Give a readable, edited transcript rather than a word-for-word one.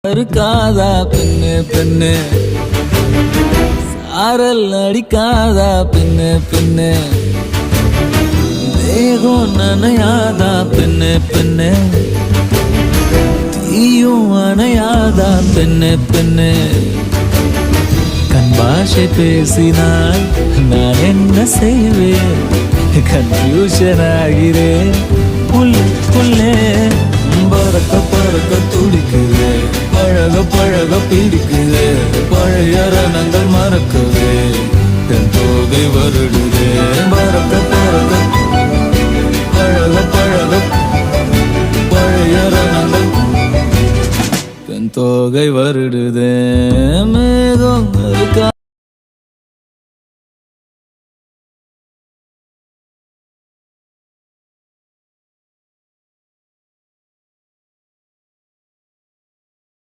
இருக்காதா பெண்ணு பெண்ணு, சாரல் அடிக்காதா பெண்ணு பெண்ணு, தேகம் நனையாதா பெண்ணு பெண்ணு, தீயும் அணையாதா பெண்ணு பெண்ணு. கண் பாஷை பேசினால் நான் என்ன செய்வேன், கன்ஃபியூஷன் ஆகிறேன் உள்ளே. பறக்க பறக்க துடிக்குது, பழக பழக பிடிக்குது, பழைய ரணங்கள் மறக்குது, என் தோகை வருடுது. பறக்க பறக்க பழக பழக பழைய ரணங்கள் என் தோகை வருடுது. மேகம் இருக்கா